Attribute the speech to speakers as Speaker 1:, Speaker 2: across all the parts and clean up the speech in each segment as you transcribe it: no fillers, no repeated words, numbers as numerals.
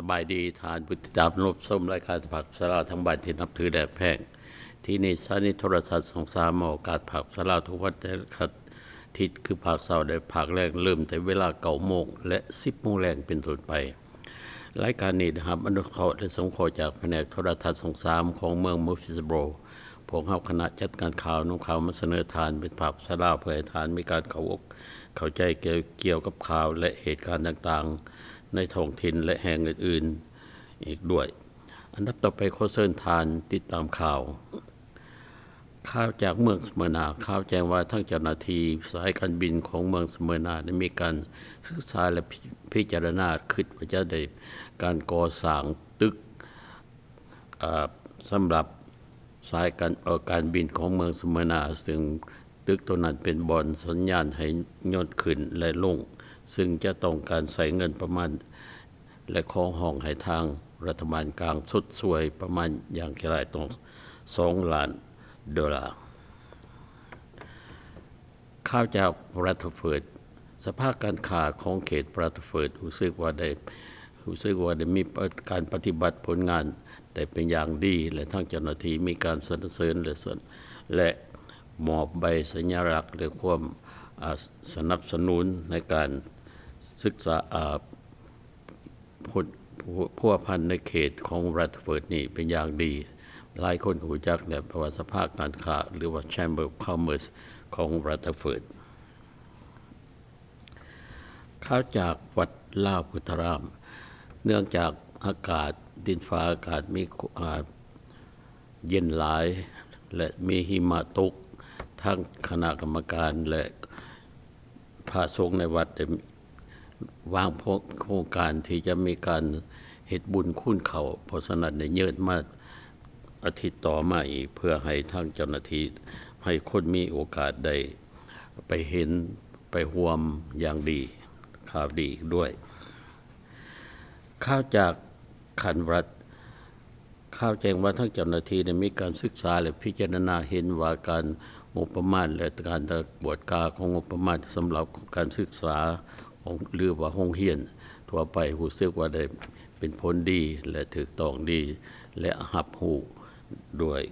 Speaker 1: บายดีทานผู้ติดตามรับชมรายการผักสลาทั้งบ้านที่นับถือแด่แพงที่นี่สถานีโทรทัศน์23ออกอากาศผักสลาทุกวันอาทิตย์คือผักเสาร์ได้ผักแรงเริ่มแต่เวลา9 โมงและ10 โมงแรงเป็นต้นไปรายการนี้นะครับอนุเคราะห์และสงเคราะห์จากแผนกโทรทัศน์23ของเมืองมูฟิสโบรพวกเขาคณะจัดการข่าวน้องข่าวมาเสนอทานเป็นผักสลาเพื่อให้ทานมีการเข้าใจเกี่ยวกับข่าวและเหตุการณ์ต่างๆในท้องถิ่นและแห่งอื่นๆอีกด้วยอันดับต่อไปขอเชิญทานติดตามข่าวจากเมืองสเมอร์นาข่าวแจ้งว่าทั้งเจ้าหน้าที่สายการบินของเมืองสเมอร์นาได้มีการศึกษาและพิจารณาคิดว่าจะได้การก่อสร้างตึกสำหรับสายการบินของเมืองสเมอร์นาซึ่งตึกตัวนั้นเป็นบอนสัญญาณให้ยอดขึ้นและลงซึ่งจะต้องการใส่เงินประมาณและของห้องให้ทางรัฐบาลกลางสุดสวยประมาณอย่างไรต้อง$2 ล้านข่าวจากรัฐเฟิร์ดสภาพการค้าของเขตรัฐเฟิร์ดรู้สึกว่าได้มีการปฏิบัติผลงานได้เป็นอย่างดีและทั้งเจ้าหน้าที่มีการสรรเสริญและมอบใบสัญลักษณ์และความสนับสนุนในการศึกษาพัวพันในเขตของรัฐเฟิร์ดนี่เป็นอย่างดีหลายคนรู้จักและประวัติสภาพการค้าหรือว่า Chamber of Commerce ของรัฐเฟิร์ดข่าวจากวัดลาวพุทธารามเนื่องจากอากาศดินฟ้าอากาศมีเย็นหลายและมีหิมะตกทั้งคณะกรรมการและพระสงฆ์ในวัดได้วางโครงการที่จะมีการเฮ็ดบุญคุณเขาเพราะฉะนั้นได้เยิดมาอาทิตย์ต่อมาอีกเพื่อให้ทางเจ้าหน้าที่ให้คนมีโอกาสได้ไปเห็นไปร่วมอย่างดีข่าวดีด้วยข่าวจากขันรัฐข่าวแจ้งว่าทั้งเจ้าหน้าที่ได้มีการศึกษาและพิจารณาเห็นว่าการงบประมาณและการบวชกาของงบประมาณสำหรับการศึกษาของหรือว่าโรงเรียนทั่วไปรู้สึกว่าได้เป็นผลดีและถูกต้องดีและรับรู้ด้วย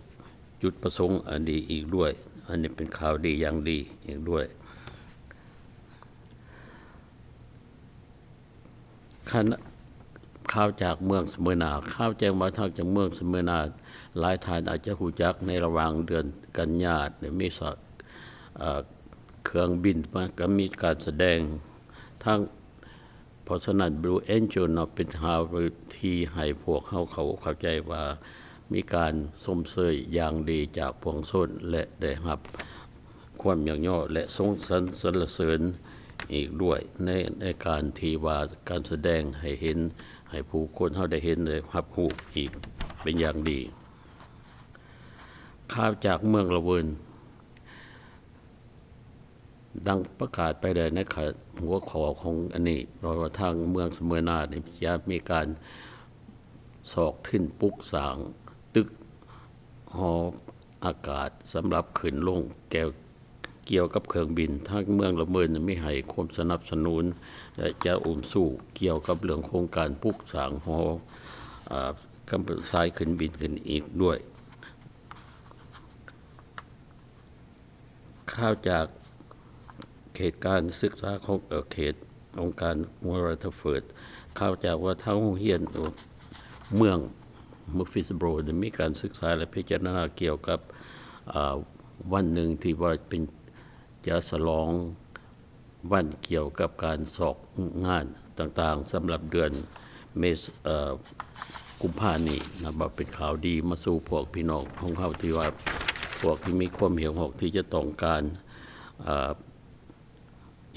Speaker 1: จุดประสงค์อันดีอีกด้วยอันนี้เป็นข่าวดีอย่างดีอีกด้วยข่าวจากเมืองสเมอร์นาข่าวแจ้งว่าทางจากเมืองสเมอร์นาหลายท่านอาจจะรู้จักในระหว่างเดือนกันยายนมีเครื่องบินมาก็มีการแสดงทั้งเพราะฉะนั้น Blue Angel เป็นข่าวที่ให้พวกเขาเข้าใจว่ามีการส้มเสยอย่างดีจากพวงชนและได้รับความอย่างย่อและทรงสรรเสริญอีกด้วยในการที่ว่าการแสดงให้เห็นให้ผู้คนเขาได้เห็นได้รับรู้อีกเป็นอย่างดีข่าวจากเมืองละเวินดังประกาศไปเลยในหัวข้อของอันนี้ว่าทางเมืองสเมอร์นาจะมีการสอกขึ้นปลุกสร้างตึกหออากาศสำหรับขึ้นลงเกี่ยวกับเครื่องบินทางเมืองละเมินไม่ให้ความสนับสนุนและจะสู้เกี่ยวกับเรื่องโครงการปลุกสร้างหอกำลังสายขึ้นบินขึ้นอีกด้วยข่าวจากเขตการศึกษาของเขตองค์การมอรัฐเฟิร์ดข่าวจากว่าทางโรงเรียนเมืองมูฟิสโบรได้มีการศึกษาและพิจารณาเกี่ยวกับวันหนึ่งที่ว่าเป็นจะฉลองวันเกี่ยวกับการสอบงานต่างๆสำหรับเดือนกุมภาพันธ์นี้นะเป็นข่าวดีมาสู่พวกพี่น้องของเขาที่ว่าพวกที่มีความเหี่ยวหอกที่จะต้องการ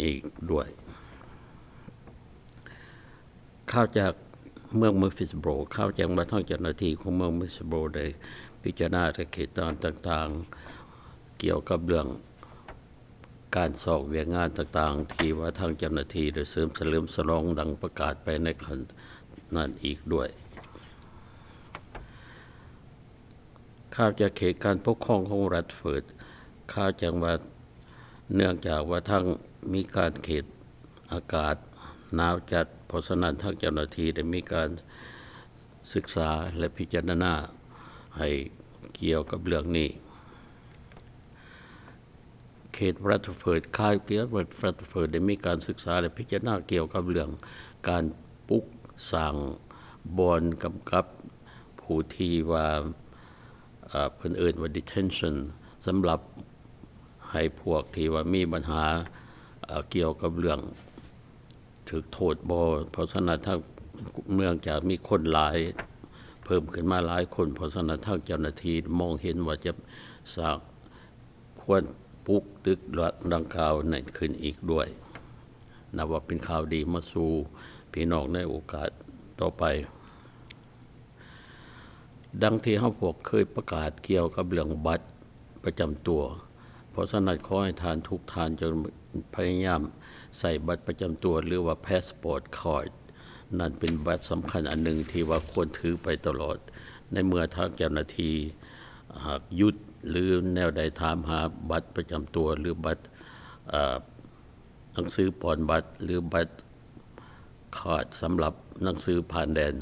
Speaker 1: อีกด้วยข่าวจากเมืองมูฟิสโบรข่าวแจ้งว่าทางเจ้าหน้าที่ของเมืองมูฟิสโบรได้พิจารณาเหตุการณ์ต่างๆเกี่ยวกับเรื่องการสอบเวียงงานต่างๆที่ว่าทางเจ้าหน้าที่ได้เสริมเฉลิมฉลองดังประกาศไปในขณะนั้นอีกด้วยข่าวจากเขตการปกครองของรัฐเฟิร์ดข่าวแจ้งว่าเนื่องจากว่าทางมีการเขตอากาศหนาวจัดเพราะฉะนั้นทางเจ้าหน้าที่ได้มีการ ศึกษาและพิจารณาให้เกี่ยวกับเรื่องนี้เขตรัตเฟิร์ดค่ายเกียรติรัตเฟิร์ดได้มีการศึกษาและพิจารณาเกี่ยวกับเรื่องการปลุกสร้างบอนกำกับผู้ที่ว่าเพิ่นเอิ้นว่า detention สำหรับให้พวกที่ว่ามีปัญหาเกี่ยวกับเรื่องถูกโทษบ่เพราะฉะนั้นถ้าเมืองจากมีคนหลายเพิ่มขึ้นมาหลายคนเพราะฉะนั้นทางเจ้าหน้าที่มองเห็นว่าจะสร้างควรปลุกตึกดังกล่าวนั้นขึ้นอีกด้วยนับว่าเป็นข่าวดีมาสู่พี่น้องในโอกาสต่อไปดังที่เฮาพวกเคยประกาศเกี่ยวกับเรื่องบัตรประจำตัวเพราะฉะนั้นขอให้ทานทุกทานจนพยายามใส่บัตรประจำตัวหรือว่า passport card นั่นเป็นบัตรสำคัญอันหนึ่งที่ว่าควรถือไปตลอดในเมื่อทางเจ้าหน้าที่หากหยุดหรือแนวใดถามหาบัตรประจำตัวหรือบัตรหนังสือปอนบัตรหรือบัตรคาร์ดสำหรับหนังสือผ่านแดน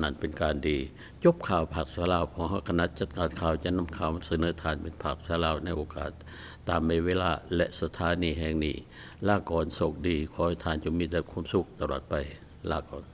Speaker 1: นั่นเป็นการดีจบข่าวภาคสลาวพอคณะจัดการข่าวจะนำข่าวเสนอทานเป็นภาคสลาวในโอกาสตามเวลาและสถานีแห่งนี้ลาก่อนโชคดีขอให้ทานจงมีแต่ความสุขตลอดไปลาก่อน